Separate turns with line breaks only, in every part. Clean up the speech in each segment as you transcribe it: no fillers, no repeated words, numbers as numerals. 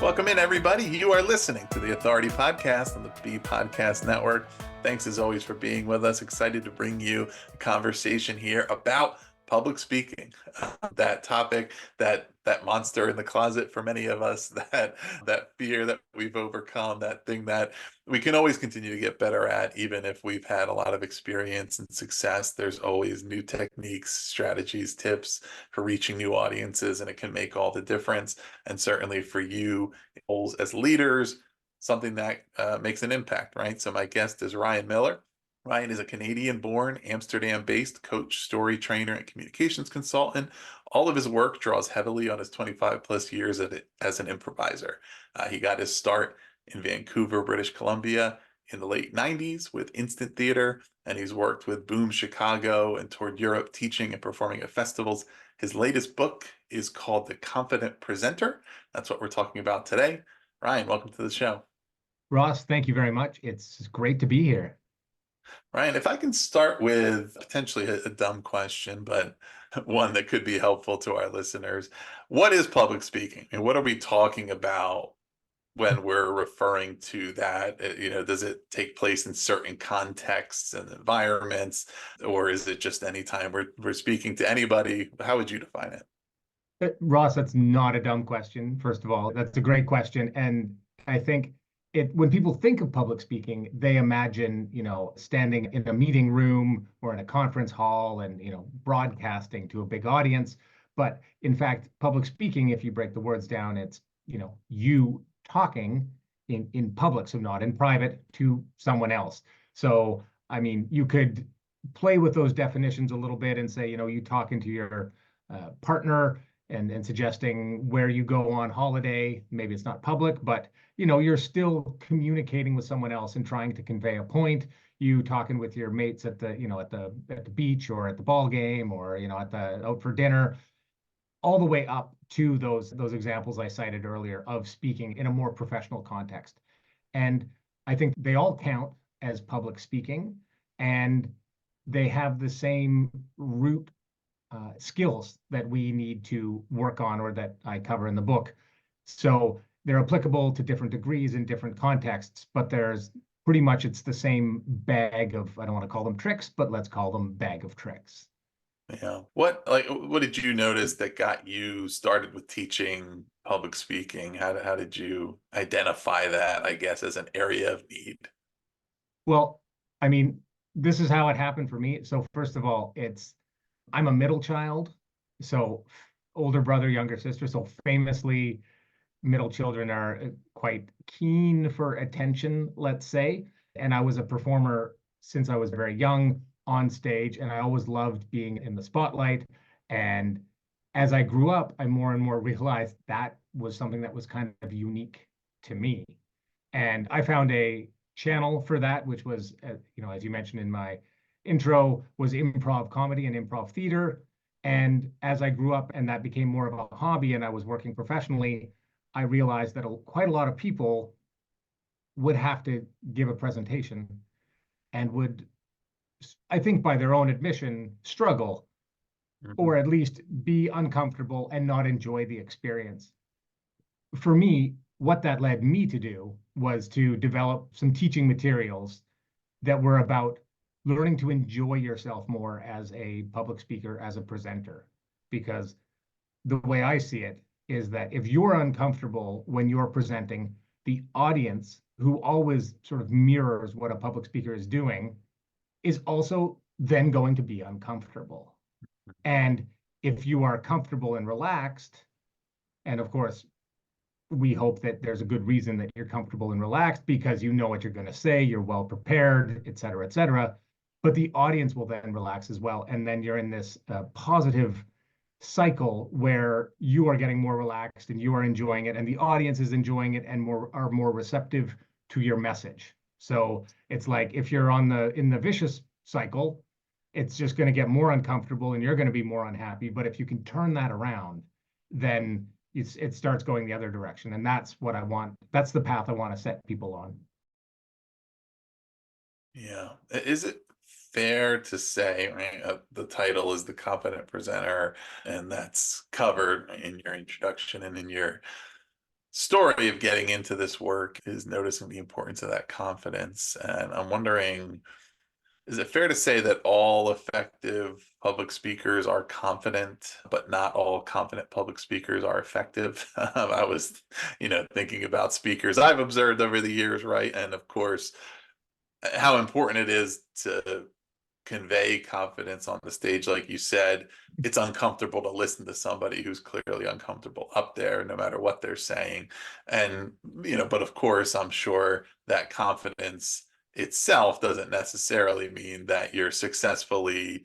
Welcome in, everybody. You are listening to the Authority Podcast on the B Podcast Network. Thanks, as always, for being with us. Excited to bring you a conversation here about public speaking. That topic, that monster in the closet for many of us, that fear that we've overcome, that thing that we can always continue to get better at, even if we've had a lot of experience and success. There's always new techniques, strategies, tips for reaching new audiences, and it can make all the difference. And certainly for you as leaders, something that makes an impact, right? So my guest is Ryan Millar. Ryan is a Canadian-born, Amsterdam-based coach, story trainer, and communications consultant. All of his work draws heavily on his 25 plus years as an improviser. He got his start in Vancouver, British Columbia in the late 90s with instant theater, and he's worked with Boom Chicago and toured Europe teaching and performing at festivals. His latest book is called The Confident Presenter. That's what we're talking about today. Ryan, welcome to the show.
Ross, thank you very much. It's great to be here.
Ryan, if I can start with potentially a dumb question, but one that could be helpful to our listeners. What is public speaking? And what are we talking about when we're referring to that? Does it take place in certain contexts and environments, or is it just anytime we're speaking to anybody? How would you define it?
Ross, that's not a dumb question. First of all, that's a great question. And I think when people think of public speaking, they imagine, standing in a meeting room or in a conference hall and, broadcasting to a big audience. But in fact, public speaking, if you break the words down, it's, you talking in public, so not in private, to someone else. So, I mean, you could play with those definitions a little bit and say, you talking to your partner and suggesting where you go on holiday. Maybe it's not public, but you're still communicating with someone else and trying to convey a point. You talking with your mates at the at the beach or at the ball game or at the out for dinner, all the way up to those examples I cited earlier of speaking in a more professional context. And I think they all count as public speaking, and they have the same root skills that we need to work on, or that I cover in the book. So they're applicable to different degrees in different contexts, but there's pretty much, it's the same bag of, I don't want to call them tricks, but let's call them bag of tricks.
Yeah. What did you notice that got you started with teaching public speaking? How did you identify that, I guess, as an area of need?
Well, I mean, this is how it happened for me. So first of all, I'm a middle child, so older brother, younger sister. So famously, middle children are quite keen for attention, let's say. And I was a performer since I was very young on stage, and I always loved being in the spotlight. And as I grew up, I more and more realized that was something that was kind of unique to me. And I found a channel for that, which was, as you mentioned in my intro, was improv comedy and improv theater. And as I grew up and that became more of a hobby and I was working professionally, I realized that quite a lot of people would have to give a presentation and would, I think by their own admission, struggle, or at least be uncomfortable and not enjoy the experience. For me, what that led me to do was to develop some teaching materials that were about learning to enjoy yourself more as a public speaker, as a presenter. Because the way I see it is that if you're uncomfortable when you're presenting, the audience, who always sort of mirrors what a public speaker is doing, is also then going to be uncomfortable. And if you are comfortable and relaxed, and of course, we hope that there's a good reason that you're comfortable and relaxed because you know what you're going to say, you're well prepared, et cetera, et cetera. But the audience will then relax as well. And then you're in this positive cycle where you are getting more relaxed and you are enjoying it, and the audience is enjoying it and are more receptive to your message. So it's like if you're in the vicious cycle, it's just going to get more uncomfortable and you're going to be more unhappy. But if you can turn that around, then it starts going the other direction. And that's what I want. That's the path I want to set people on.
Yeah. Is it fair to say, right, the title is The Confident Presenter, and that's covered in your introduction and in your story of getting into this work is noticing the importance of that confidence. And I'm wondering, is it fair to say that all effective public speakers are confident, but not all confident public speakers are effective? I was, thinking about speakers I've observed over the years, right? And of course, how important it is to convey confidence on the stage. Like you said, it's uncomfortable to listen to somebody who's clearly uncomfortable up there, no matter what they're saying. And, but of course, I'm sure that confidence itself doesn't necessarily mean that you're successfully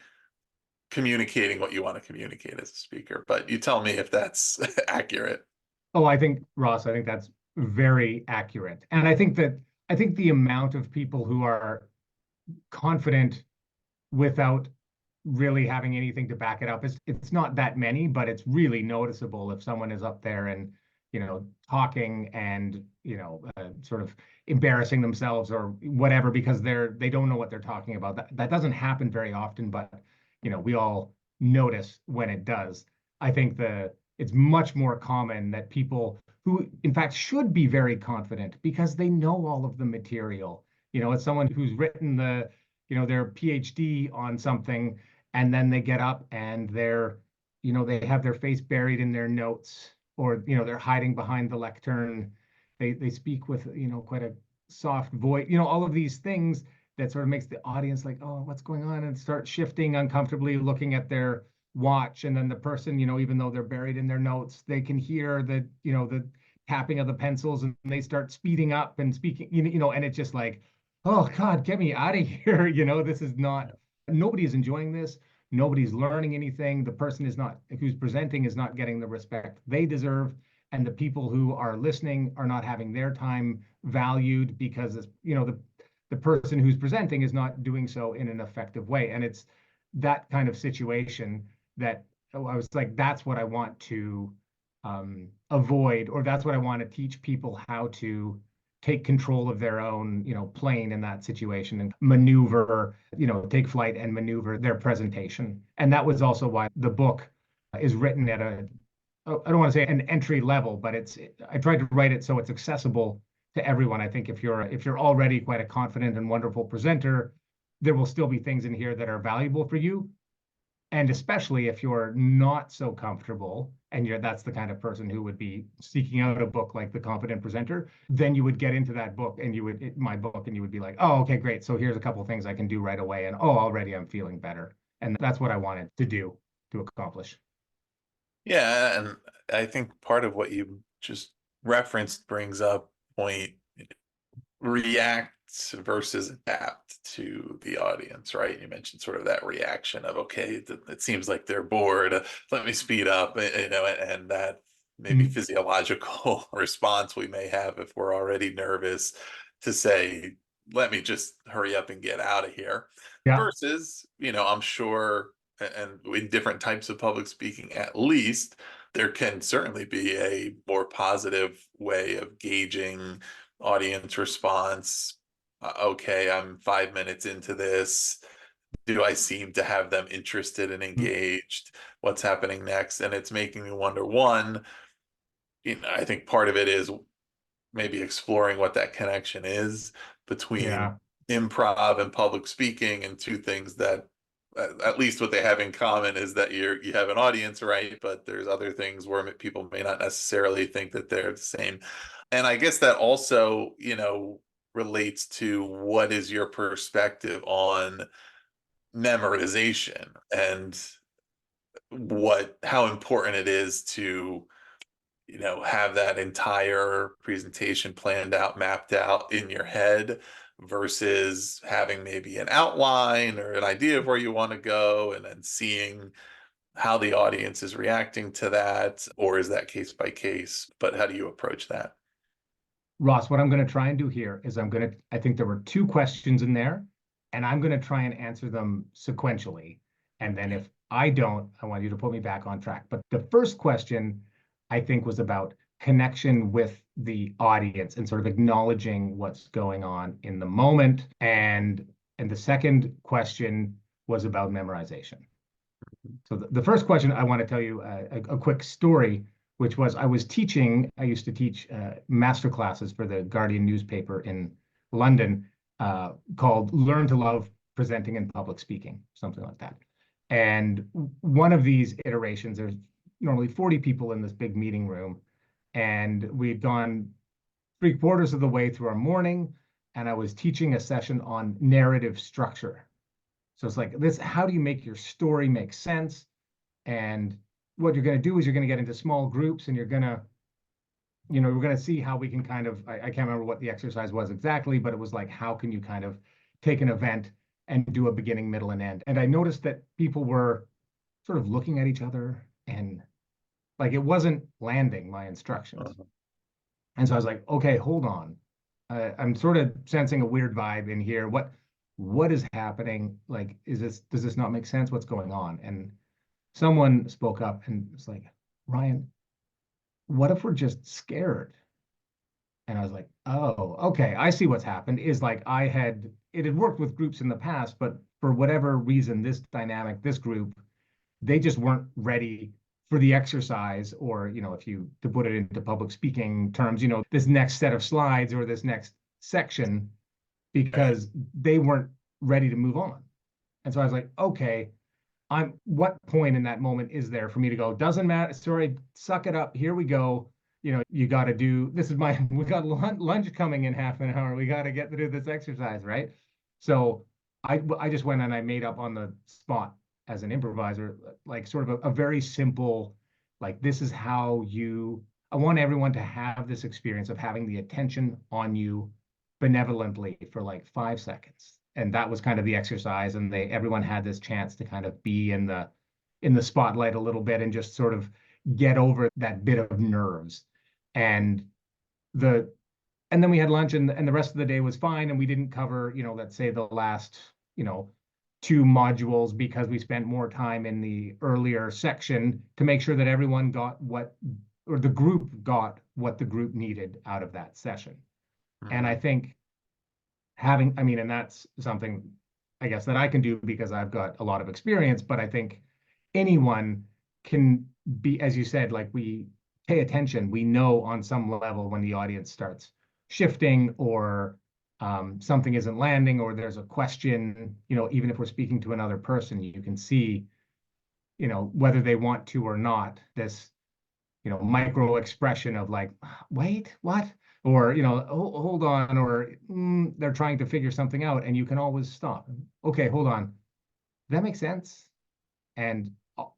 communicating what you want to communicate as a speaker. But you tell me if that's accurate.
Oh, Ross, I think that's very accurate. And I think the amount of people who are confident without really having anything to back it up, it's not that many, but it's really noticeable if someone is up there and, talking and, sort of embarrassing themselves or whatever because they don't know what they're talking about. That doesn't happen very often, but, we all notice when it does. I think it's much more common that people who, in fact, should be very confident because they know all of the material. It's someone who's written their PhD on something, and then they get up and they have their face buried in their notes, or, they're hiding behind the lectern. They speak with, quite a soft voice, all of these things that sort of makes the audience like, oh, what's going on? And start shifting uncomfortably, looking at their watch. And then the person, even though they're buried in their notes, they can hear the tapping of the pencils, and they start speeding up and speaking, and it's just like, oh God, get me out of here. This is not, nobody is enjoying this. Nobody's learning anything. The person who's presenting is not getting the respect they deserve. And the people who are listening are not having their time valued because, the person who's presenting is not doing so in an effective way. And it's that kind of situation that I was like, that's what I want to avoid, or that's what I want to teach people, how to take control of their own, plane in that situation and maneuver, take flight and maneuver their presentation. And that was also why the book is written at I don't want to say an entry level, but I tried to write it so it's accessible to everyone. I think if you're already quite a confident and wonderful presenter, there will still be things in here that are valuable for you. And especially if you're not so comfortable and that's the kind of person who would be seeking out a book like The Confident Presenter, then you would get into that book and my book, and you would be like, oh, okay, great. So here's a couple of things I can do right away. And oh, already I'm feeling better. And that's what I wanted to accomplish.
Yeah, and I think part of what you just referenced brings up point react versus adapt to the audience, right? You mentioned sort of that reaction of, okay, it seems like they're bored. Let me speed up, and that maybe physiological response we may have if we're already nervous to say, let me just hurry up and get out of here.
Yeah.
Versus, I'm sure, and in different types of public speaking, at least, there can certainly be a more positive way of gauging audience response. Okay, I'm 5 minutes into this. Do I seem to have them interested and engaged? What's happening next? And it's making me wonder, one, I think part of it is maybe exploring what that connection is between improv and public speaking, and two things that at least what they have in common is that you have an audience, right? But there's other things where people may not necessarily think that they're the same. And I guess that also, relates to what is your perspective on memorization and how important it is to, have that entire presentation planned out, mapped out in your head versus having maybe an outline or an idea of where you want to go and then seeing how the audience is reacting to that, or is that case by case? But how do you approach that?
Ross, what I'm going to try and do here is I think there were two questions in there, and I'm going to try and answer them sequentially. And then if I don't, I want you to put me back on track. But the first question, I think, was about connection with the audience and sort of acknowledging what's going on in the moment. And the second question was about memorization. So the first question, I want to tell you a quick story which was I was teaching, I used to teach master classes for the Guardian newspaper in London called Learn to Love Presenting and Public Speaking, something like that. And one of these iterations, there's normally 40 people in this big meeting room, and we'd gone 3/4 of the way through our morning, and I was teaching a session on narrative structure. So it's like this, how do you make your story make sense? And what you're going to do is you're going to get into small groups, and you're going to, we're going to see how we can kind of, I can't remember what the exercise was exactly, but it was like, how can you kind of take an event and do a beginning, middle, and end? And I noticed that people were sort of looking at each other, and like it wasn't landing my instructions.
Uh-huh.
And so I was like, okay, hold on. I'm sort of sensing a weird vibe in here. What is happening? Like, does this not make sense? What's going on? And someone spoke up and was like, Ryan, what if we're just scared? And I was like, oh, okay, I see what's happened. Is like it had worked with groups in the past, but for whatever reason, this dynamic, this group, they just weren't ready for the exercise, or, if you, to put it into public speaking terms, this next set of slides or this next section, because they weren't ready to move on. And so I was like, okay, what point in that moment is there for me to go, doesn't matter, sorry, suck it up, here we go. You got to do, we got lunch coming in half an hour. We got to get to do this exercise, right? So I just went and I made up on the spot as an improviser, like sort of a very simple, like, this is how I want everyone to have this experience of having the attention on you benevolently for like 5 seconds. And that was kind of the exercise. And everyone had this chance to kind of be in the spotlight a little bit and just sort of get over that bit of nerves. And then we had lunch, and the rest of the day was fine. And we didn't cover, let's say the last, 2 modules, because we spent more time in the earlier section to make sure that everyone got the group got what the group needed out of that session. Mm-hmm. And I think and that's something I guess that I can do because I've got a lot of experience, but I think anyone can be, as you said, like, we pay attention. We know on some level when the audience starts shifting, or something isn't landing, or there's a question, even if we're speaking to another person, you can see, whether they want to or not, this, micro expression of like, wait, what? Or, hold on, or they're trying to figure something out, and you can always stop. Okay, hold on. Does that make sense? And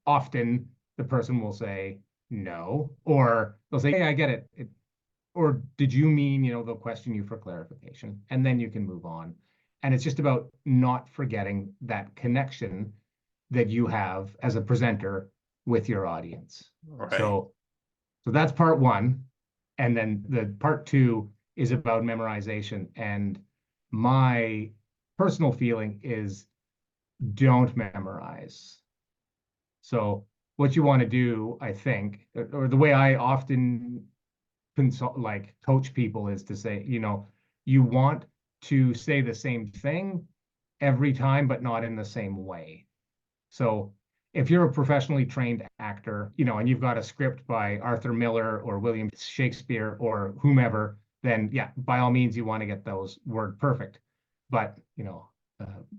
often the person will say no, or they'll say, hey, I get it. Or did you mean, they'll question you for clarification, and then you can move on. And it's just about not forgetting that connection that you have as a presenter with your audience. Right. So that's part 1. And then the part 2 is about memorization. And my personal feeling is, don't memorize. So what you want to do, I think, or the way I often coach people, is to say, you want to say the same thing every time, but not in the same way. So if you're a professionally trained actor, and you've got a script by Arthur Miller or William Shakespeare or whomever, then yeah, by all means, you want to get those word perfect. But,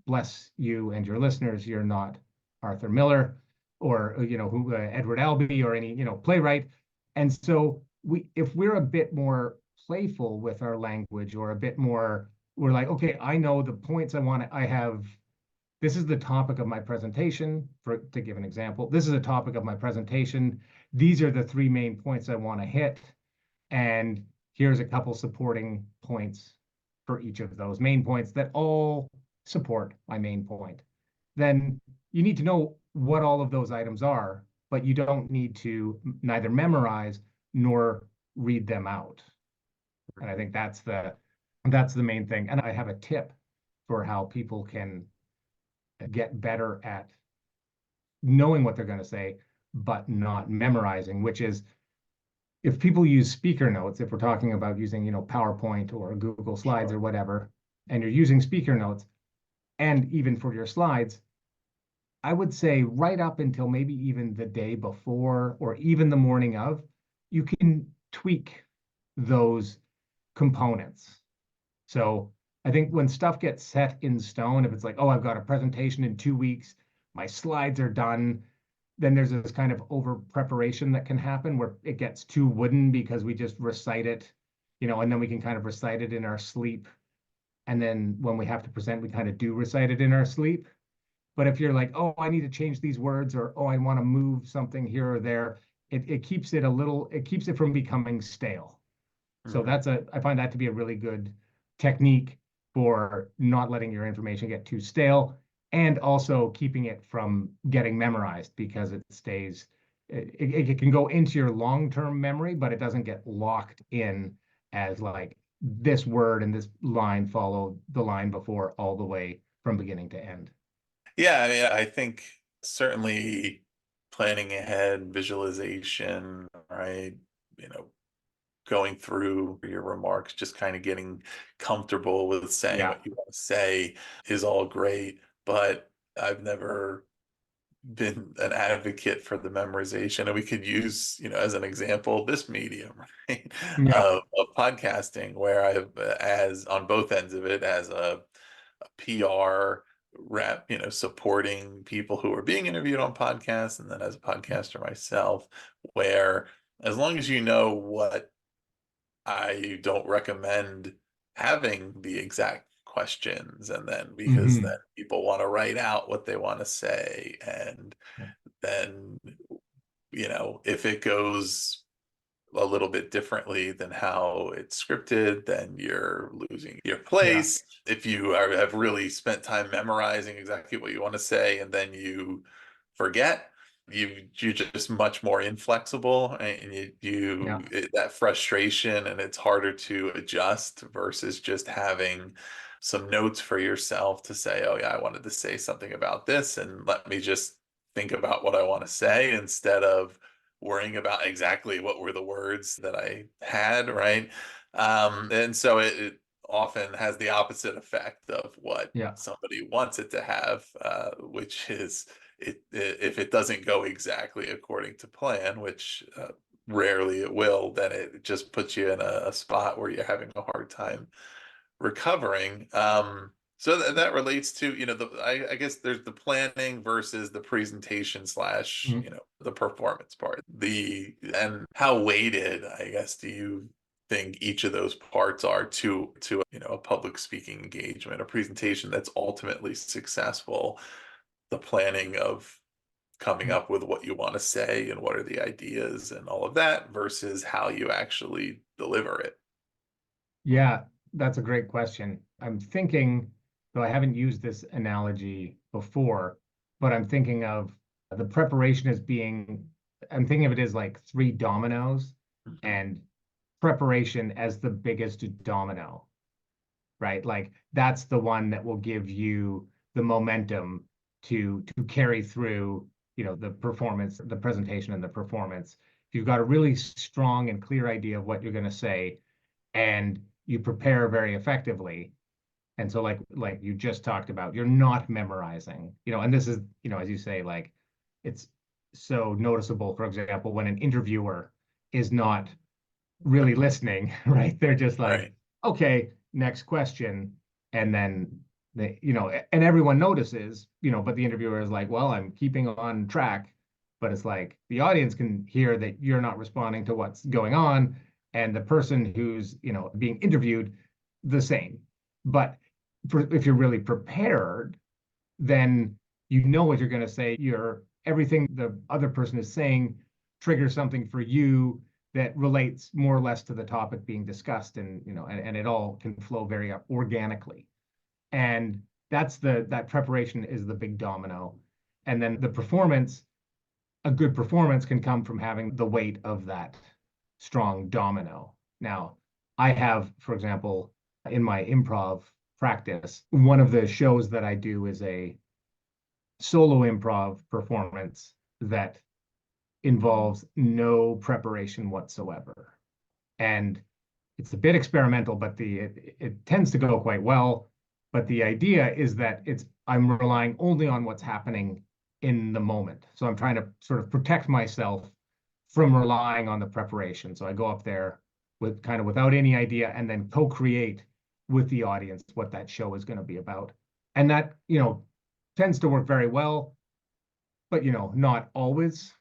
bless you and your listeners, you're not Arthur Miller or, Edward Albee or any, playwright. And so if we're a bit more playful with our language, or a bit more, we're like, okay, I know the points this is the topic of my presentation, to give an example. This is a topic of my presentation. These are the 3 main points I want to hit. And here's a couple supporting points for each of those main points that all support my main point. Then you need to know what all of those items are, but you don't need to neither memorize nor read them out. And I think that's the main thing. And I have a tip for how people can get better at knowing what they're going to say, but not memorizing, which is, if people use speaker notes, if we're talking about using, PowerPoint or Google Slides or whatever, and you're using speaker notes, and even for your slides, I would say right up until maybe even the day before, or even the morning of, you can tweak those components. So I think when stuff gets set in stone, if it's like, oh, I've got a presentation in 2 weeks, my slides are done, then there's this kind of over preparation that can happen where it gets too wooden because we just recite it, and then we can kind of recite it in our sleep. And then when we have to present, we kind of do recite it in our sleep. But if you're like, oh, I need to change these words, or oh, I want to move something here or there, it keeps it keeps it from becoming stale. So
Mhm.
I find that to be a really good technique for not letting your information get too stale and also keeping it from getting memorized because it can go into your long-term memory, but it doesn't get locked in as like this word and this line follow the line before all the way from beginning to end.
Yeah, I mean, I think certainly planning ahead, visualization, right? You know, going through your remarks, just kind of getting comfortable with saying
Yeah.
what you want to say is all great. But I've never been an advocate for the memorization. And we could use, as an example, this medium, right?
Yeah.
Of podcasting, where I've, as on both ends of it, as a PR rep, supporting people who are being interviewed on podcasts, and then as a podcaster myself, where as long as you know what, I don't recommend having the exact questions, and then because then
Hmm.
people want to write out what they want to say, and then if it goes a little bit differently than how it's scripted, then you're losing your
Yeah.
place. If you have really spent time memorizing exactly what you want to say and then you forget, you're just much more inflexible, and
Yeah.
that frustration, and it's harder to adjust versus just having some notes for yourself to say, oh yeah, I wanted to say something about this, and let me just think about what I want to say instead of worrying about exactly what were the words that I had, right? And so it often has the opposite effect of what
Yeah.
somebody wants it to have, which is if it doesn't go exactly according to plan, which rarely it will, then it just puts you in a spot where you're having a hard time recovering. So that relates to, I guess there's the planning versus the presentation slash,
Mhm.
the performance part. And how weighted, I guess, do you think each of those parts are to a public speaking engagement, a presentation that's ultimately successful, the planning of coming up with what you want to say and what are the ideas and all of that versus how you actually deliver it.
Yeah, that's a great question. I'm thinking, though I haven't used this analogy before, but I'm thinking of the preparation as I'm thinking of it as like three dominoes
Mhm.
and preparation as the biggest domino, right? Like that's the one that will give you the momentum to carry through, the performance, the presentation and the performance. If you've got a really strong and clear idea of what you're going to say, and you prepare very effectively. And so like you just talked about, you're not memorizing, and this is, as you say, like it's so noticeable, for example, when an interviewer is not really listening, right? They're just like,
Right.
okay, next question. And then and everyone notices, but the interviewer is like, well, I'm keeping on track. But it's like the audience can hear that you're not responding to what's going on, and the person who's, being interviewed, the same. But if you're really prepared, then you know what you're going to say. Everything the other person is saying triggers something for you that relates more or less to the topic being discussed, and and it all can flow very organically. And that preparation is the big domino. And then the performance, a good performance can come from having the weight of that strong domino. Now, I have, for example, in my improv practice, one of the shows that I do is a solo improv performance that involves no preparation whatsoever. And it's a bit experimental, but it tends to go quite well. But the idea is that I'm relying only on what's happening in the moment. So I'm trying to sort of protect myself from relying on the preparation. So I go up there with kind of without any idea and then co-create with the audience what that show is going to be about. And that, tends to work very well, but not always.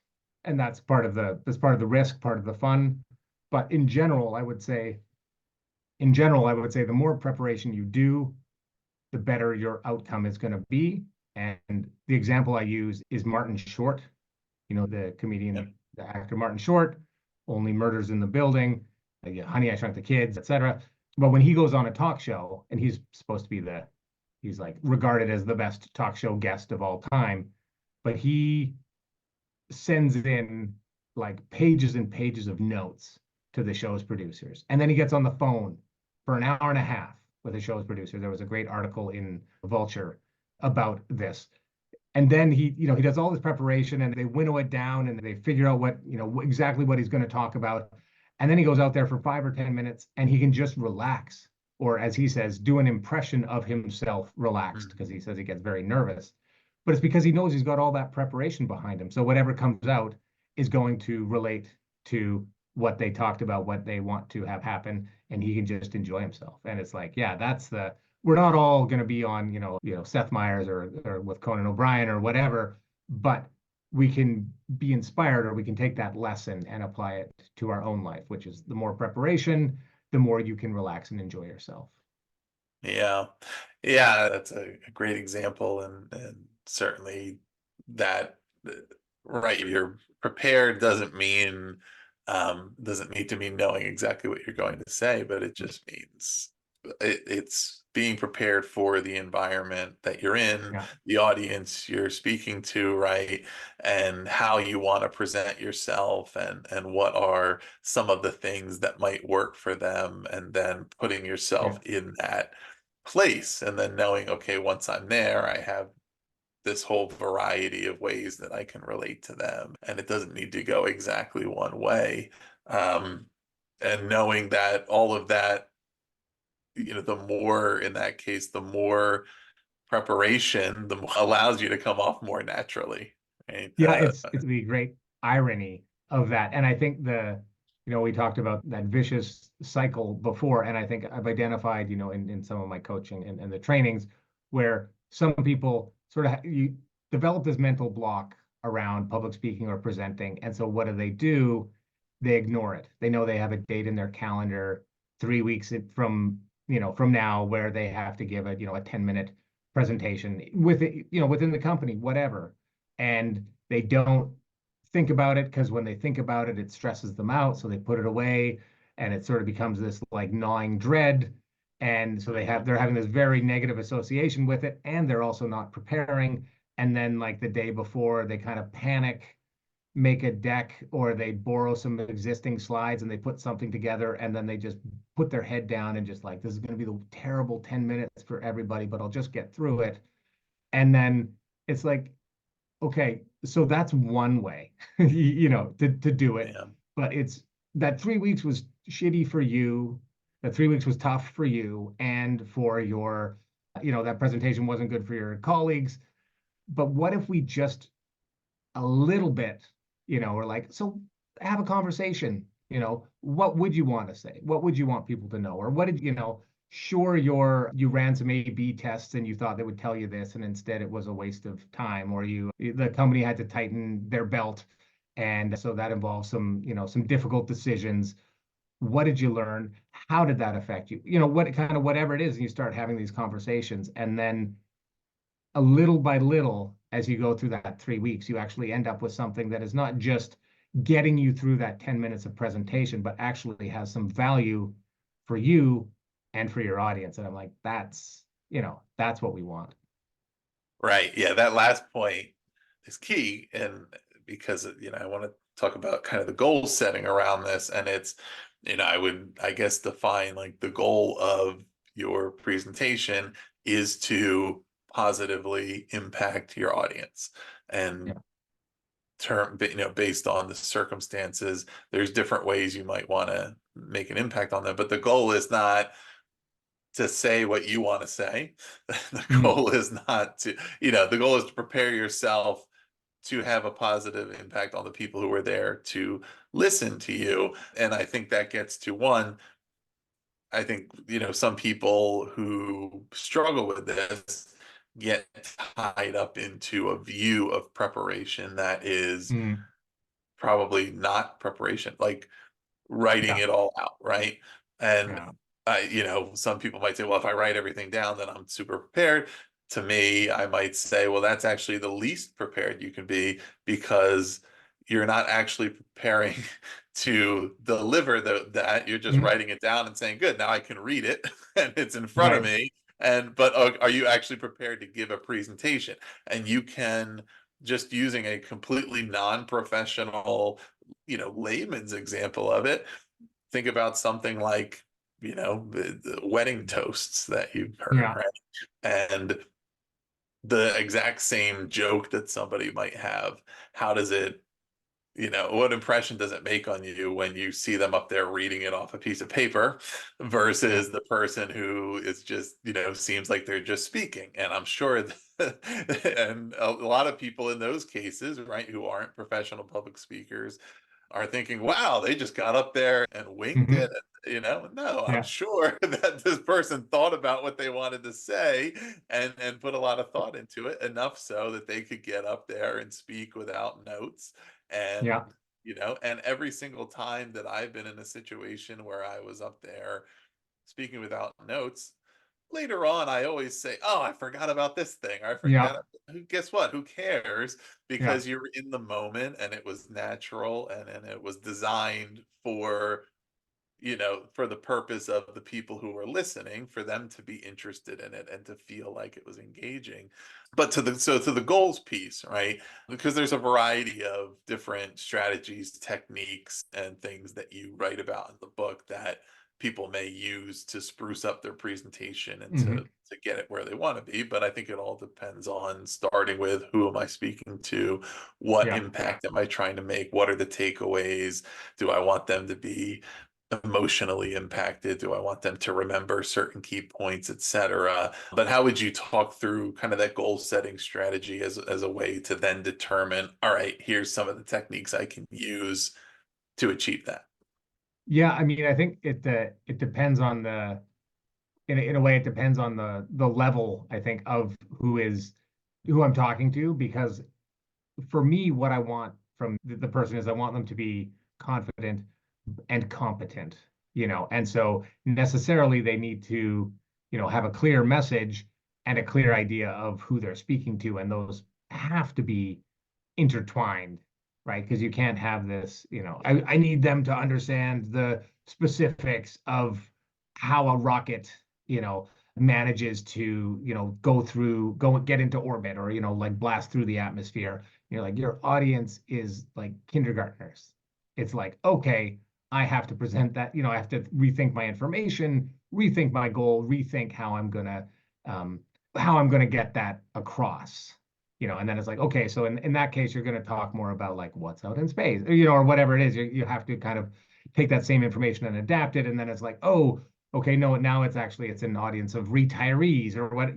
And that's part of the risk, part of the fun. But in general, I would say the more preparation you do, the better your outcome is going to be. And the example I use is Martin Short, the comedian,
Yep.
the actor Martin Short, Only Murders in the Building, Honey, I Shrunk the Kids, etc. But when he goes on a talk show, and he's supposed to be he's like regarded as the best talk show guest of all time, but he sends in like pages and pages of notes to the show's producers. And then he gets on the phone for an hour and a half with the show's producer. There was a great article in Vulture about this. And then he does all this preparation and they winnow it down and they figure out what, exactly what he's going to talk about. And then he goes out there for 5 or 10 minutes and he can just relax. Or as he says, do an impression of himself relaxed, because he says he gets very nervous. But it's because he knows he's got all that preparation behind him. So whatever comes out is going to relate to what they talked about, what they want to have happen, and he can just enjoy himself. And it's like, yeah, we're not all going to be on, Seth Meyers or with Conan O'Brien or whatever, but we can be inspired, or we can take that lesson and apply it to our own life, which is the more preparation, the more you can relax and enjoy yourself.
Yeah. Yeah, that's a great example, and certainly that, right, you're prepared doesn't need to mean knowing exactly what you're going to say, but it just means it's being prepared for the environment that you're in,
Yeah.
the audience you're speaking to, right? And how you want to present yourself, and what are some of the things that might work for them, and then putting yourself
Yeah.
in that place, and then knowing, okay, once I'm there, I have this whole variety of ways that I can relate to them, and it doesn't need to go exactly one way. Um, and knowing that all of that, the more, in that case, the more preparation, the more allows you to come off more naturally, right?
Yeah, it's the great irony of that. And I think we talked about that vicious cycle before, and I think I've identified, in some of my coaching and the trainings, where some people sort of you develop this mental block around public speaking or presenting. And so what do? They ignore it. They know they have a date in their calendar 3 weeks from now where they have to give a 10-minute presentation within the company, whatever. And they don't think about it, because when they think about it, it stresses them out. So they put it away and it sort of becomes this like gnawing dread. And so they're having this very negative association with it, and they're also not preparing. And then like the day before, they kind of panic, make a deck, or they borrow some existing slides and they put something together, and then they just put their head down and just like, this is going to be the terrible 10 minutes for everybody, but I'll just get through it. And then it's like, okay, so that's one way, to do it.
Yeah.
But it's that 3 weeks was shitty for you. That 3 weeks was tough for you, and for that presentation wasn't good for your colleagues. But what if we just a little bit, we're like, so have a conversation, what would you want to say? What would you want people to know? Or what did, sure, you ran some A/B tests and you thought they would tell you this, and instead it was a waste of time, or the company had to tighten their belt, and so that involves some difficult decisions. What did you learn? How did that affect you? What kind of whatever it is, and you start having these conversations, and then a little by little, as you go through that 3 weeks, you actually end up with something that is not just getting you through that 10 minutes of presentation, but actually has some value for you and for your audience. And I'm like, that's what we want.
Right. Yeah, that last point is key. And because, I want to talk about kind of the goal setting around this. And it's, I would, I guess, define like the goal of your presentation is to positively impact your audience. And
Yeah.
based on the circumstances, there's different ways you might want to make an impact on them. But the goal is not to say what you want to say. The
Mhm.
goal is not to, the goal is to prepare yourself to have a positive impact on the people who are there to listen to you. And I think that gets to one, I think, some people who struggle with this get tied up into a view of preparation that is
Mm,
probably not preparation, like writing
yeah,
it all out, right? And
yeah.
some people might say, well, if I write everything down, then I'm super prepared. To me, I might say, well, that's actually the least prepared you can be, because you're not actually preparing to deliver that. You're just
Mm,
writing it down and saying, good, now I can read it and it's in front of
right.
me. But are you actually prepared to give a presentation? And you can, just using a completely non-professional, layman's example of it, think about something like, the wedding toasts that you've heard,
Yeah,
right? And the exact same joke that somebody might have, how does it, what impression does it make on you when you see them up there reading it off a piece of paper
yeah.
versus the person who is just, seems like they're just speaking? And I'm sure and a lot of people in those cases, right, who aren't professional public speakers, are thinking, wow, they just got up there and winged it.
Hmm.
No, I'm
Yeah,
sure that this person thought about what they wanted to say and put a lot of thought into it, enough so that they could get up there and speak without notes. And,
yeah,
and every single time that I've been in a situation where I was up there speaking without notes, later on, I always say, oh, I forgot about this thing. I
yeah,
forgot. Guess what? Who cares?
yeah.
Because you're in the moment and it was natural, and it was designed for, for the purpose of the people who were listening, for them to be interested in it and to feel like it was engaging. But to the goals piece, right? Because there's a variety of different strategies, techniques, and things that you write about in the book that people may use to spruce up their presentation and to
Hmm.
get it where they want to be. But I think it all depends on starting with, who am I speaking to? What
Yeah,
impact am I trying to make? What are the takeaways? Do I want them to be emotionally impacted? Do I want them to remember certain key points, etc.? But how would you talk through kind of that goal setting strategy as a way to then determine, all right, here's some of the techniques I can use to achieve that?
yeah. I mean, I think it depends on the in a way it depends on the level, I think, of who I'm talking to, because for me, what I want from the person is I want them to be confident and competent, and so necessarily they need to, have a clear message and a clear idea of who they're speaking to, and those have to be intertwined, right? Because you can't have this, I need them to understand the specifics of how a rocket, manages to, get into orbit, or, like blast through the atmosphere. Like, your audience is like kindergartners. It's like, okay, I have to present that, I have to rethink my information, rethink my goal, rethink um, how I'm gonna get that across. And then it's like, okay, so in that case, you're going to talk more about like what's out in space, or whatever it is. You have to kind of take that same information and adapt it. And then it's like, oh, okay, no, now it's an audience of retirees or what,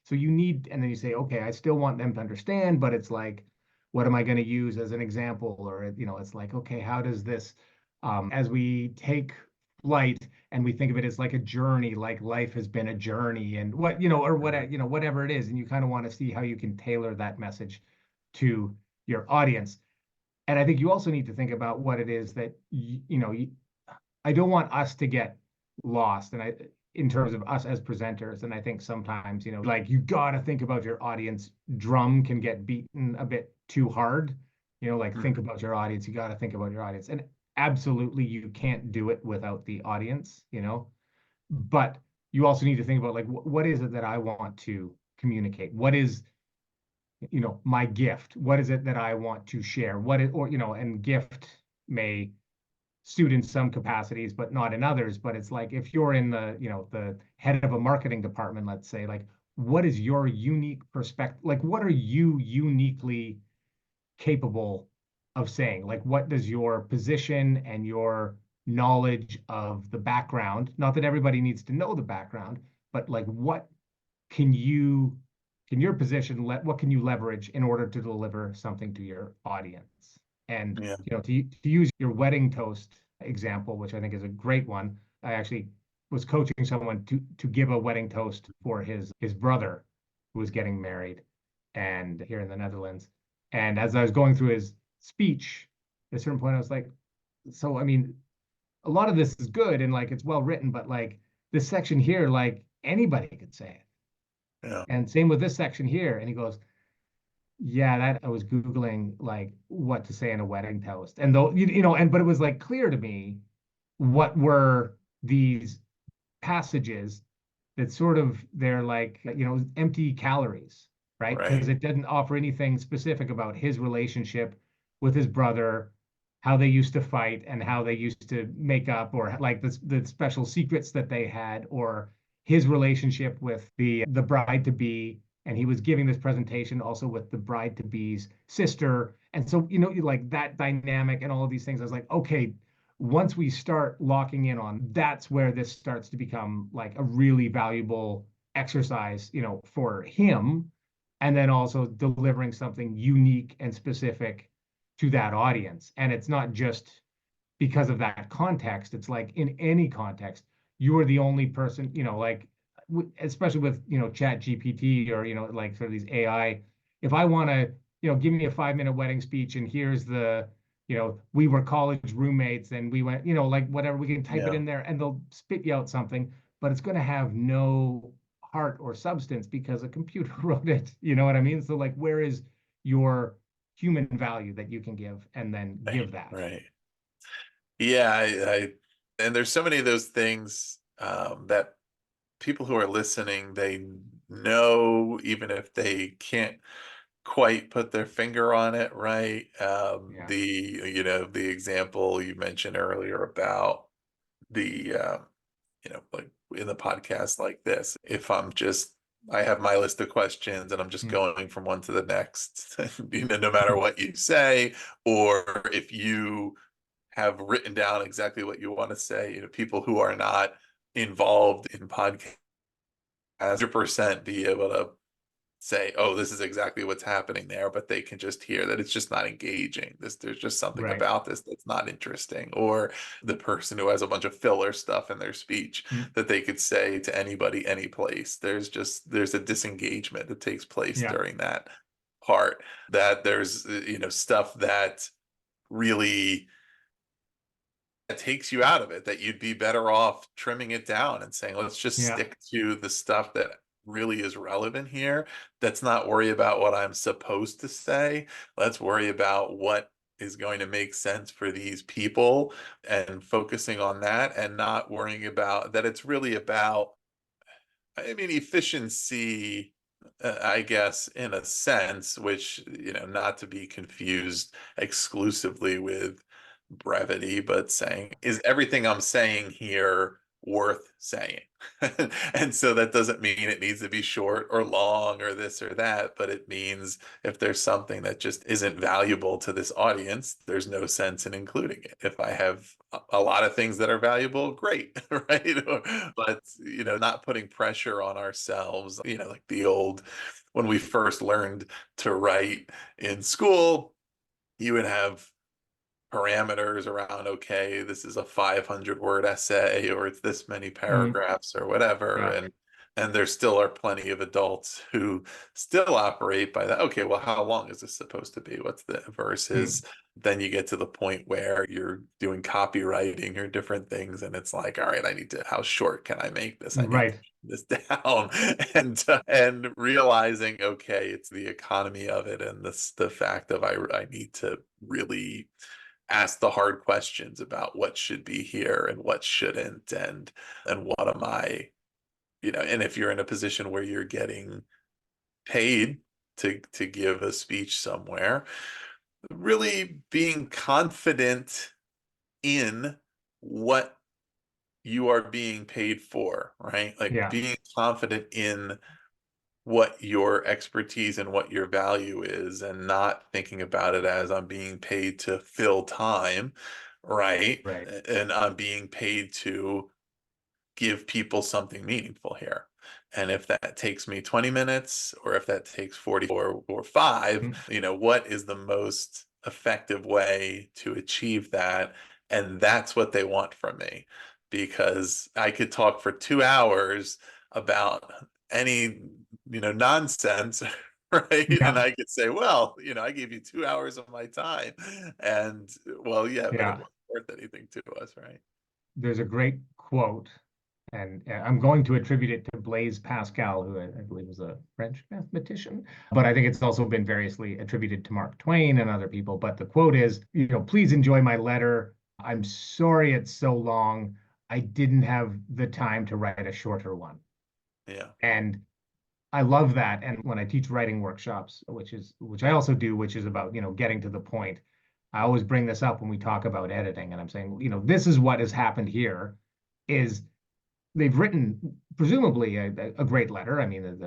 so you need, and then you say, okay, I still want them to understand, but it's like, what am I going to use as an example? Or, it's like, okay, how does this, as we take flight and we think of it as like a journey, like life has been a journey, and or what, whatever it is, and you kind of want to see how you can tailor that message to your audience. And I think you also need to think about what it is that I don't want us to get lost, and in terms of us as presenters. And I think sometimes, like, you got to think about your audience. Drum can get beaten a bit too hard. Like, think
Mhm.
about your audience. You got to think about your audience. And absolutely, you can't do it without the audience, but you also need to think about, like, what is it that I want to communicate? What is, my gift? What is it that I want to share? What is, or, and gift may suit in some capacities, but not in others. But it's like, if you're in the head of a marketing department, let's say, like, what is your unique perspective? Like, what are you uniquely capable of saying? Like, what does your position and your knowledge of the background, not that everybody needs to know the background, but like, what can you in your position, what can you leverage in order to deliver something to your audience? And
Yeah.
to use your wedding toast example, which I think is a great one. I actually was coaching someone to give a wedding toast for his brother who was getting married, and here in the Netherlands. And as I was going through his speech, at a certain point, I was like, so I mean, a lot of this is good and like it's well written, but like this section here, like anybody could say it.
Yeah.
And same with this section here. And he goes, yeah, that I was Googling like what to say in a wedding toast. And though, but it was like clear to me what were these passages that sort of they're like, empty calories, right? Because
Right.
it didn't offer anything specific about his relationship with his brother, how they used to fight and how they used to make up, or like the special secrets that they had, or his relationship with the bride to be. And he was giving this presentation also with the bride to be's sister. And so, like that dynamic and all of these things, I was like, okay, once we start locking in on, that's where this starts to become like a really valuable exercise, for him. And then also delivering something unique and specific to that audience. And it's not just because of that context. It's like in any context, you are the only person, like especially with, chat GPT or, like sort of these AI. If I want to, give me a 5-minute wedding speech and here's we were college roommates and we went, like whatever, we can type it
Yeah.
in there and they'll spit you out something, but it's going to have no heart or substance because a computer wrote it. You know what I mean? So like, where is your human value that you can give and then
Right.
give that?
Right. Yeah. And there's so many of those things that people who are listening, they know, even if they can't quite put their finger on it, right?
Yeah.
The example you mentioned earlier about the like in the podcast like this, if I have my list of questions and I'm just
Mm.
going from one to the next, no matter what you say, or if you have written down exactly what you want to say, people who are not involved in podcast 100% be able to say, oh, this is exactly what's happening there, but they can just hear that it's just not engaging. There's just something
Right.
about this that's not interesting. Or the person who has a bunch of filler stuff in their speech
Mm.
that they could say to anybody, any place. There's a disengagement that takes place
Yeah.
during that part. That there's stuff that really takes you out of it, that you'd be better off trimming it down and saying, let's just
Yeah.
stick to the stuff that really is relevant here. Let's not worry about what I'm supposed to say. Let's worry about what is going to make sense for these people and focusing on that, and not worrying about that. It's really about, I mean, efficiency, I guess, in a sense, which, not to be confused exclusively with brevity, but saying, is everything I'm saying here worth saying? And so that doesn't mean it needs to be short or long or this or that, but it means if there's something that just isn't valuable to this audience, there's no sense in including it. If I have a lot of things that are valuable, great, right? But, not putting pressure on ourselves, like when we first learned to write in school, you would have parameters around, okay, this is a 500-word essay, or it's this many
Mm.
paragraphs or whatever.
Yeah.
And there still are plenty of adults who still operate by that. Okay, well, how long is this supposed to be? What's the
Mm.
versus? Then you get to the point where you're doing copywriting or different things, and it's like, all right, how short can I make this? I need to
Right.
this down. And realizing, okay, it's the economy of it, and the fact of I need to really ask the hard questions about what should be here and what shouldn't, and what am I, and if you're in a position where you're getting paid to give a speech somewhere, really being confident in what you are being paid for, right? Like
Yeah.
being confident in what your expertise and what your value is, and not thinking about it as I'm being paid to fill time, right?
Right.
And I'm being paid to give people something meaningful here. And if that takes me 20 minutes or if that takes 40 or 5, what is the most effective way to achieve that? And that's what they want from me, because I could talk for 2 hours about any, nonsense, right? And
Yeah,
I could say, well, I gave you 2 hours of my time, and well, yeah, but it
yeah.
wasn't worth anything to us, right?
There's a great quote, and I'm going to attribute it to Blaise Pascal, who I believe was a French mathematician, but I think it's also been variously attributed to Mark Twain and other people. But the quote is, please enjoy my letter. I'm sorry it's so long. I didn't have the time to write a shorter one.
Yeah.
And I love that. And when I teach writing workshops, which I also do, which is about, getting to the point, I always bring this up when we talk about editing. And I'm saying, this is what has happened here is they've written presumably a great letter. I mean,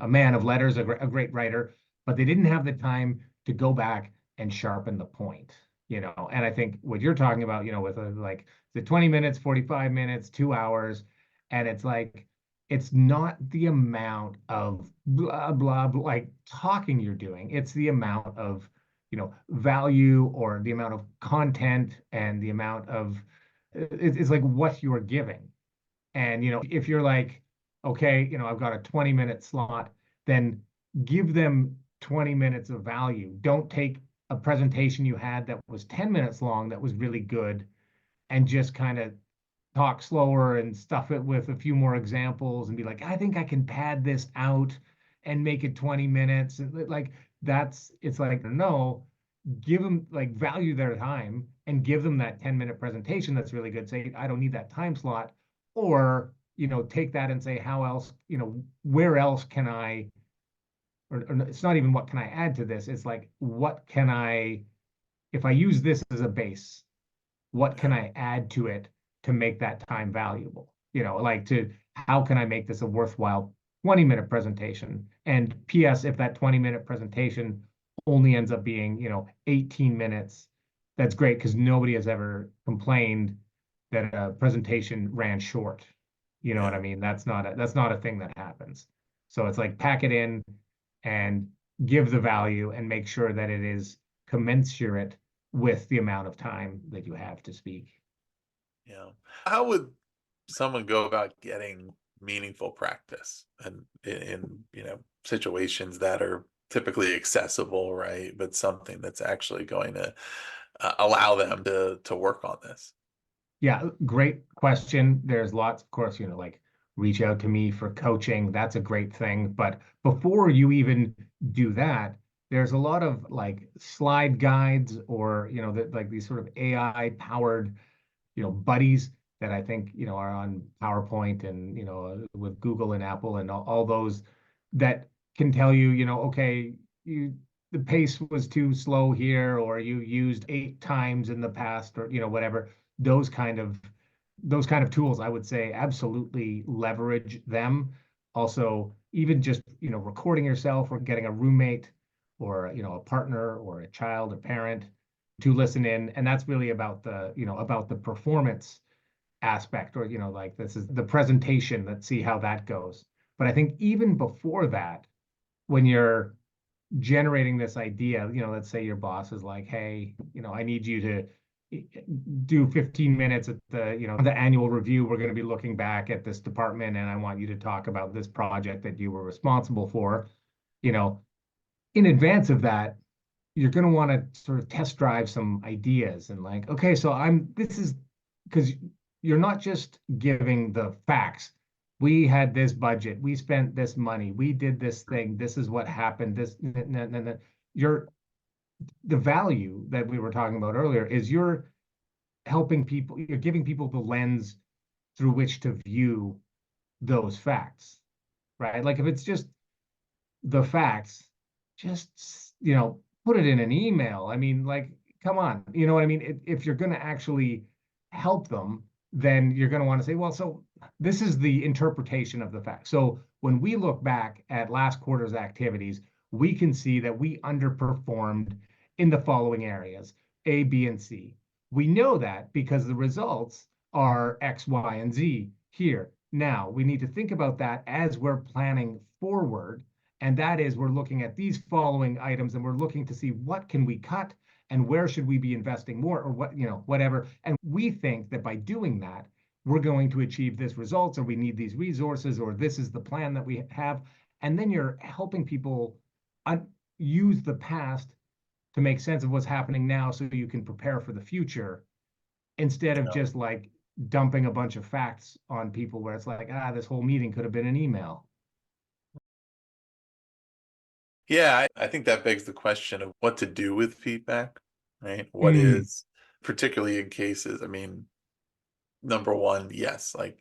a man of letters, a great writer, but they didn't have the time to go back and sharpen the point, And I think what you're talking about, with like the 20 minutes, 45 minutes, 2 hours, and it's like, it's not the amount of blah, blah, blah, like talking you're doing. It's the amount of, value or the amount of content and the amount of, it's like what you're giving. And, if you're like, okay, I've got a 20-minute slot, then give them 20 minutes of value. Don't take a presentation you had that was 10 minutes long that was really good and just kind of talk slower and stuff it with a few more examples and be like, I think I can pad this out and make it 20 minutes. And like it's like, no, give them like value their time and give them that 10-minute presentation that's really good. Say, I don't need that time slot. Or, take that and say, how else, where else can I, or it's not even what can I add to this? It's like, what can I, if I use this as a base, what can I add to it to make that time valuable? How can I make this a worthwhile 20-minute presentation? And PS, if that 20-minute presentation only ends up being, 18 minutes, that's great because nobody has ever complained that a presentation ran short. You know what I mean? That's not a thing that happens. So it's like pack it in and give the value and make sure that it is commensurate with the amount of time that you have to speak.
Yeah. How would someone go about getting meaningful practice and in situations that are typically accessible, right? But something that's actually going to allow them to work on this.
Yeah, great question. There's lots, of course, like reach out to me for coaching. That's a great thing. But before you even do that, there's a lot of like slide guides or, that like these sort of AI powered, buddies that I think, are on PowerPoint and, with Google and Apple and all those that can tell you, okay, the pace was too slow here, or you used 8 times in the past, or, whatever those kind of tools, I would say absolutely leverage them. Also, even just, recording yourself or getting a roommate or, a partner or a child or parent to listen in. And that's really about the performance aspect, or, like this is the presentation. Let's see how that goes. But I think even before that, when you're generating this idea, let's say your boss is like, hey, I need you to do 15 minutes at the annual review. We're going to be looking back at this department and I want you to talk about this project that you were responsible for. In advance of that, you're going to want to sort of test drive some ideas and like, okay, so this is because you're not just giving the facts. We had this budget, we spent this money, we did this thing, this is what happened, you're the value that we were talking about earlier is you're helping people, you're giving people the lens through which to view those facts, right? Like if it's just the facts, just, put it in an email. I mean, like, come on, you know what I mean? If you're going to actually help them, then you're going to want to say, well, so this is the interpretation of the fact. So when we look back at last quarter's activities, we can see that we underperformed in the following areas, A, B, and C. We know that because the results are X, Y, and Z here. Now we need to think about that as we're planning forward. And that is, we're looking at these following items and we're looking to see what can we cut and where should we be investing more or what, whatever. And we think that by doing that, we're going to achieve this results or we need these resources or this is the plan that we have. And then you're helping people use the past to make sense of what's happening now so you can prepare for the future instead of just like dumping a bunch of facts on people where it's like, this whole meeting could have been an email.
Yeah, I think that begs the question of what to do with feedback, right? What
Mm,
is, particularly in cases, I mean, number one, yes, like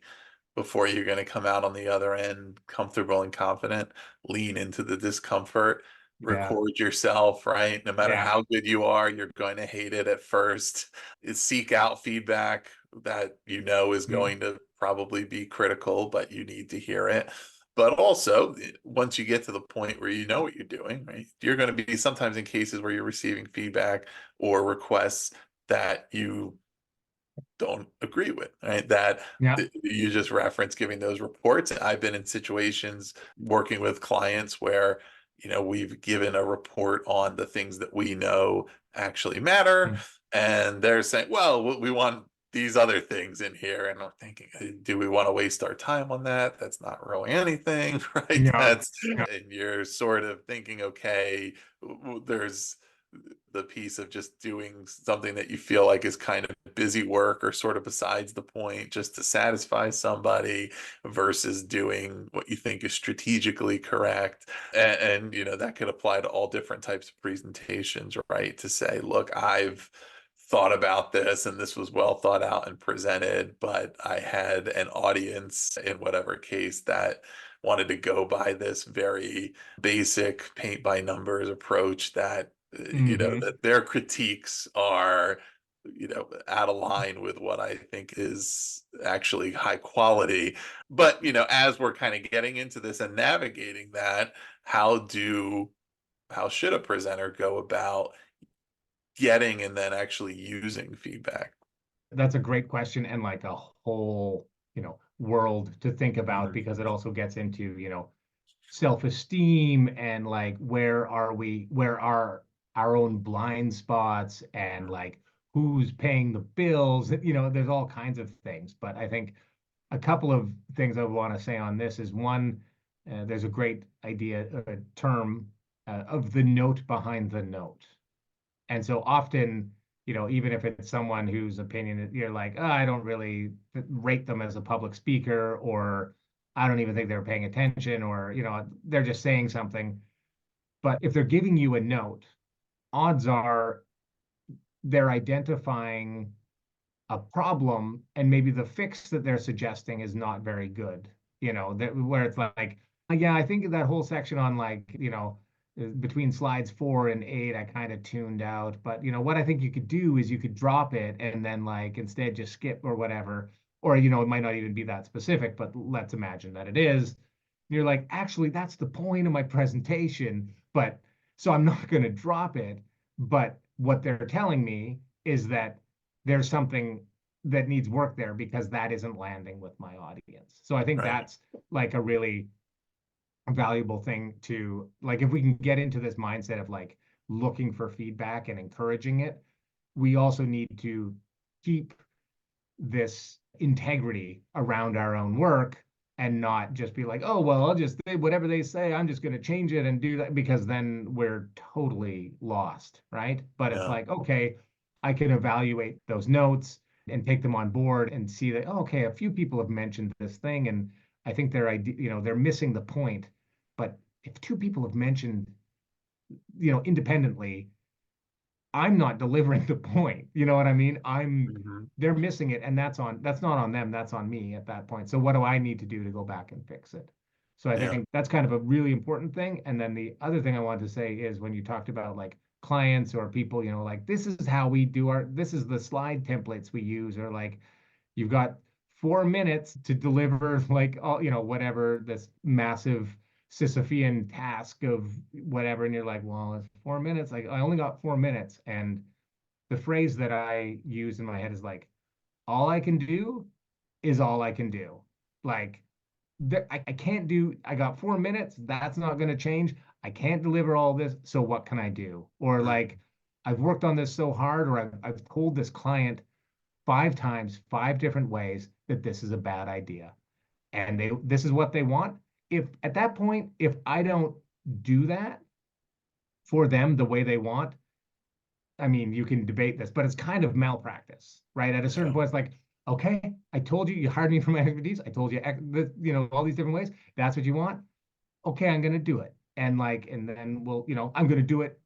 before you're going to come out on the other end comfortable and confident, lean into the discomfort,
yeah,
record yourself, right? No matter
yeah.
how good you are, you're going to hate it at first. Seek out feedback that you know is
Mm,
going to probably be critical, but you need to hear it. But also, once you get to the point where you know what you're doing, right, you're going to be sometimes in cases where you're receiving feedback or requests that you don't agree with, right? That
yeah.
you just reference giving those reports. I've been in situations working with clients where, we've given a report on the things that we know actually matter.
Mm,
And they're saying, well, we want these other things in here. And I'm thinking, do we want to waste our time on that? That's not really anything, right?
yeah. Yeah.
And you're sort of thinking, okay, there's the piece of just doing something that you feel like is kind of busy work or sort of besides the point just to satisfy somebody versus doing what you think is strategically correct. And that could apply to all different types of presentations, right? To say, look, I've thought about this and this was well thought out and presented, but I had an audience in whatever case that wanted to go by this very basic paint by numbers approach that
Hmm.
that their critiques are out of line with what I think is actually high quality. But as we're kind of getting into this and navigating that, how should a presenter go about getting and then actually using feedback?
That's a great question and like a whole, world to think about
Mhm.
because it also gets into, self-esteem and like where are our own blind spots and like who's paying the bills, there's all kinds of things. But I think a couple of things I want to say on this is one, there's a great idea, a term of the note behind the note. And so often, even if it's someone whose opinion you're like, oh, I don't really rate them as a public speaker, or I don't even think they're paying attention, or, they're just saying something. But if they're giving you a note, odds are they're identifying a problem and maybe the fix that they're suggesting is not very good. That where it's like, yeah, I think that whole section on like, between slides 4 and 8, I kind of tuned out. But what I think you could do is you could drop it and then like instead just skip or whatever. Or, it might not even be that specific, but let's imagine that it is. You're like, actually, that's the point of my presentation. But so I'm not going to drop it. But what they're telling me is that there's something that needs work there because that isn't landing with my audience. So I think
Right.
that's like a really valuable thing to like if we can get into this mindset of like looking for feedback and encouraging it, we also need to keep this integrity around our own work and not just be like, oh, well, I'll just whatever they say, I'm just going to change it and do that because then we're totally lost, right? But it's
Yeah.
like, okay, I can evaluate those notes and take them on board and see that, oh, okay, a few people have mentioned this thing and I think they're missing the point. But if two people have mentioned, independently, I'm not delivering the point. You know what I mean?
Mhm.
They're missing it, and that's not on them, that's on me at that point. So what do I need to do to go back and fix it? So I
Yeah.
think that's kind of a really important thing. And then the other thing I wanted to say is when you talked about like clients or people, like this is how we do this is the slide templates we use, or like you've got 4 minutes to deliver like all, whatever this massive Sisyphean task of whatever. And you're like, well, it's 4 minutes. Like I only got 4 minutes. And the phrase that I use in my head is like, all I can do is all I can do. like I can't do, I got 4 minutes. That's not going to change. I can't deliver all this. So what can I do? Or
Mm.
like, I've worked on this so hard, or I've told this client 5 times, 5 different ways that this is a bad idea. And this is what they want. If at that point, if I don't do that for them the way they want, I mean, you can debate this, but it's kind of malpractice, right? At a certain
Yeah.
point, it's like, okay, I told you, you hired me for my expertise. I told you, all these different ways. That's what you want. Okay, I'm going to do it. And like, and then I'm going to do it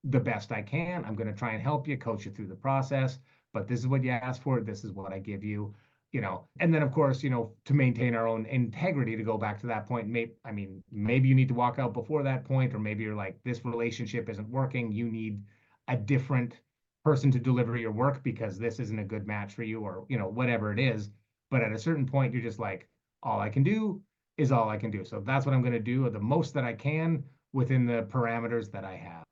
the best I can. I'm going to try and help you, coach you through the process. But this is what you asked for. This is what I give you, And then, of course, to maintain our own integrity, to go back to that point, maybe you need to walk out before that point, or maybe you're like, this relationship isn't working. You need a different person to deliver your work because this isn't a good match for you, or, whatever it is. But at a certain point, you're just like, all I can do is all I can do. So that's what I'm going to do, the most that I can within the parameters that I have.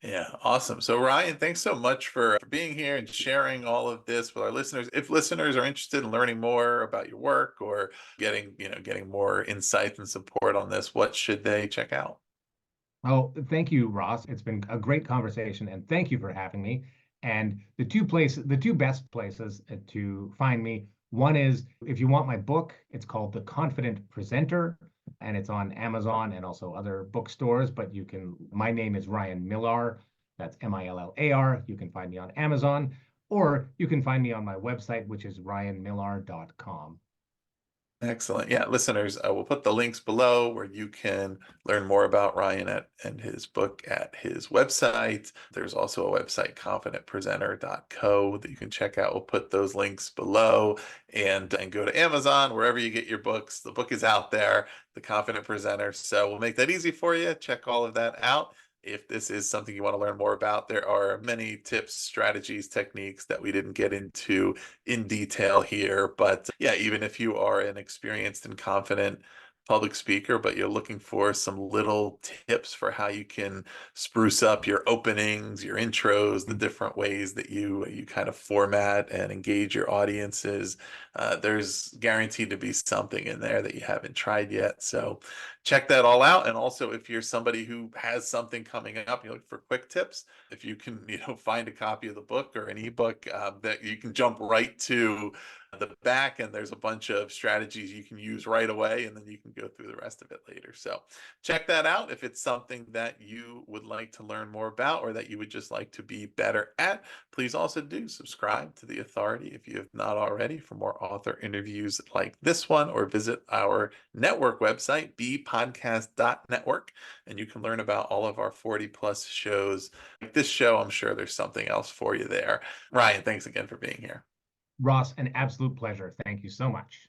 Yeah, awesome. So Ryan, thanks so much for being here and sharing all of this with our listeners. If listeners are interested in learning more about your work or getting more insights and support on this, what should they check out?
Oh, thank you, Ross. It's been a great conversation, and thank you for having me. And the two best places to find me, one is if you want my book, it's called The Confident Presenter, and it's on Amazon and also other bookstores. But my name is Ryan Millar. That's Millar. You can find me on Amazon, or you can find me on my website, which is ryanmillar.com.
Excellent. Yeah, listeners, I will put the links below where you can learn more about Ryan and his book at his website. There's also a website, confidentpresenter.co, that you can check out. We'll put those links below and go to Amazon, wherever you get your books. The book is out there, The Confident Presenter. So we'll make that easy for you. Check all of that out. If this is something you want to learn more about, there are many tips, strategies, techniques that we didn't get into in detail here. But yeah, even if you are an experienced and confident public speaker, but you're looking for some little tips for how you can spruce up your openings, your intros, the different ways that you kind of format and engage your audiences, there's guaranteed to be something in there that you haven't tried yet. So check that all out. And also, if you're somebody who has something coming up, you look for quick tips, if you can find a copy of the book or an ebook that you can jump right to the back, and there's a bunch of strategies you can use right away, and then you can go through the rest of it later. So check that out if it's something that you would like to learn more about or that you would just like to be better at. Please also do subscribe to The Authority if you have not already for more author interviews like this one, or visit our network website, bpodcast.network, and you can learn about all of our 40 plus shows. Like this show, I'm sure there's something else for you there. Ryan, thanks again for being here.
Ross, an absolute pleasure. Thank you so much.